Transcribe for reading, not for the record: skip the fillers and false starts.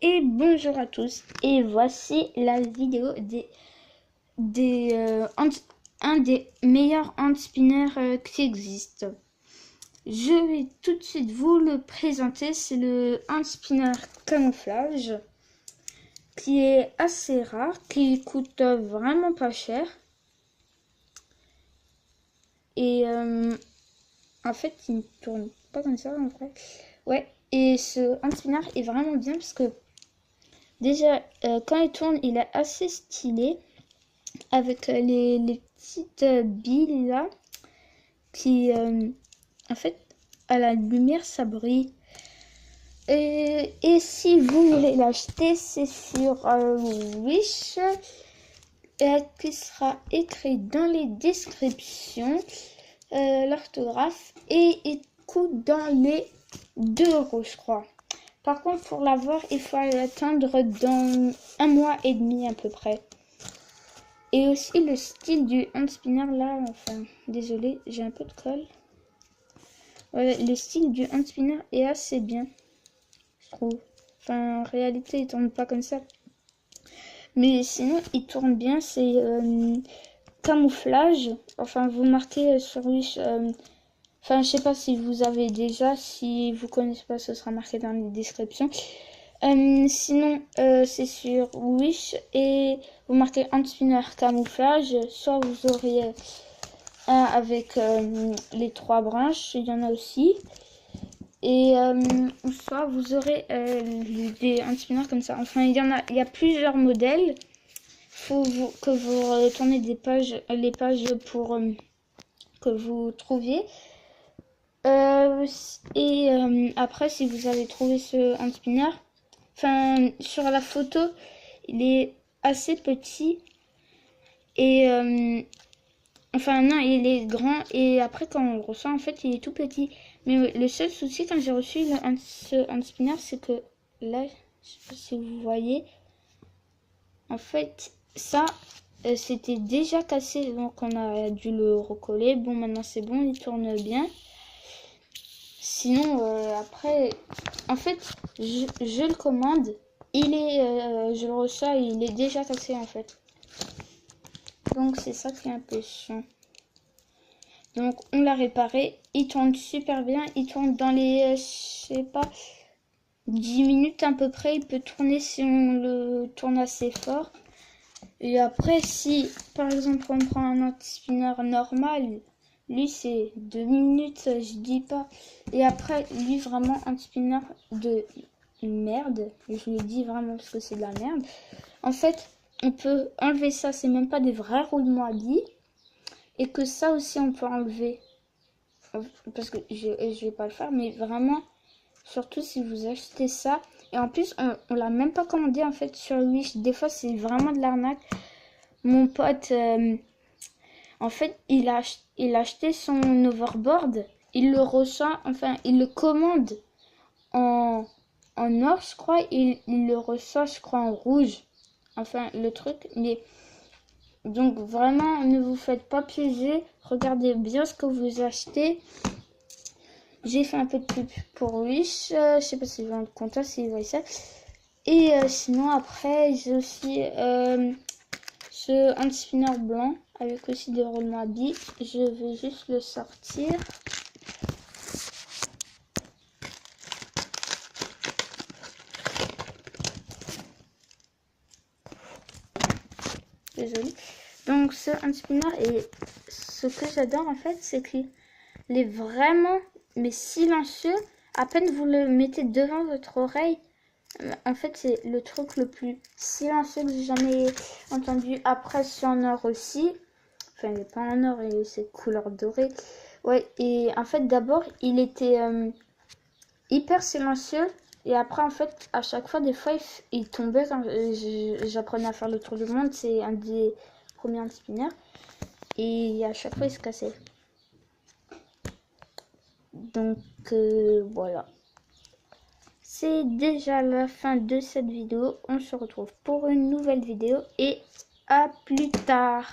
Et bonjour à tous, et voici la vidéo un des meilleurs hand spinners qui existent. Je vais tout de suite vous le présenter, c'est le hand spinner camouflage, qui est assez rare, qui coûte vraiment pas cher. Et en fait, il ne tourne pas comme ça en vrai. Ouais, et ce hand spinner est vraiment bien parce que déjà, quand il tourne, il est assez stylé. Avec les petites billes là, qui, en fait, à la lumière, ça brille. Et si vous voulez l'acheter, c'est sur Wish, qui sera écrit dans les descriptions, l'orthographe, et il coûte dans les 2 €, je crois. Par contre, pour l'avoir, il faut attendre dans 1 mois et demi à peu près. Et aussi le style du hand spinner là, enfin, désolé, j'ai un peu de colle. Voilà, le style du hand spinner est assez bien, je trouve. Enfin, en réalité, il tourne pas comme ça. Mais sinon, il tourne bien, c'est camouflage. Enfin, vous marquez sur Wish. Enfin, je sais pas si vous avez déjà, si vous connaissez pas, ce sera marqué dans les descriptions. Sinon, c'est sur Wish et vous marquez hand spinner camouflage. Soit vous aurez un avec les 3 branches, il y en a aussi. Et soit vous aurez des hand spinners comme ça. Enfin, il y a plusieurs modèles. Faut que vous retournez les pages pour que vous trouviez. Après, si vous avez trouvé ce hand spinner, enfin, sur la photo, il est assez petit. Et enfin, non, il est grand. Et après, quand on le reçoit, en fait, il est tout petit. Mais le seul souci, quand j'ai reçu ce hand spinner, c'est que là, je sais pas si vous voyez, en fait, ça, c'était déjà cassé. Donc, on a dû le recoller. Bon, maintenant, c'est bon, il tourne bien. Sinon, après, en fait, je le commande. Je le reçois, il est déjà cassé en fait. Donc c'est ça qui est un peu chiant. Donc on l'a réparé. Il tourne super bien. Il tourne dans les, je sais pas, 10 minutes à peu près. Il peut tourner si on le tourne assez fort. Et après, si par exemple on prend un hand spinner normal, lui c'est 2 minutes, je dis pas. Et après, lui vraiment un spinner de merde. Je le dis vraiment parce que c'est de la merde. En fait, on peut enlever ça, c'est même pas des vrais roulements à billes. Et que ça aussi on peut enlever. Parce que je vais pas le faire, mais vraiment, surtout si vous achetez ça. Et en plus, on l'a même pas commandé en fait sur Wish. Des fois, c'est vraiment de l'arnaque. Mon pote, en fait, il a acheté son overboard. Il le reçoit, enfin, il le commande en or, je crois. Il le reçoit, je crois, en rouge. Enfin, le truc, mais donc vraiment, ne vous faites pas piéger. Regardez bien ce que vous achetez. J'ai fait un peu de pub pour Wish. Je sais pas si vous en comptez, si vous voyez ça. Et sinon, après, j'ai aussi ce hand spinner blanc avec aussi des roulements à billes. Je vais juste le sortir. Désolée. Donc ce hand spinner, et ce que j'adore en fait, c'est qu'il est vraiment mais silencieux. À peine vous le mettez devant votre oreille, en fait c'est le truc le plus silencieux que j'ai jamais entendu. Après c'est en or aussi, enfin il n'est pas en or et c'est couleur dorée. Ouais, et en fait d'abord il était hyper silencieux. Et après, en fait, à chaque fois, des fois, il tombait quand j'apprenais à faire le tour du monde. C'est un des premiers hand spinners. Et à chaque fois, il se cassait. Donc, voilà. C'est déjà la fin de cette vidéo. On se retrouve pour une nouvelle vidéo. Et à plus tard.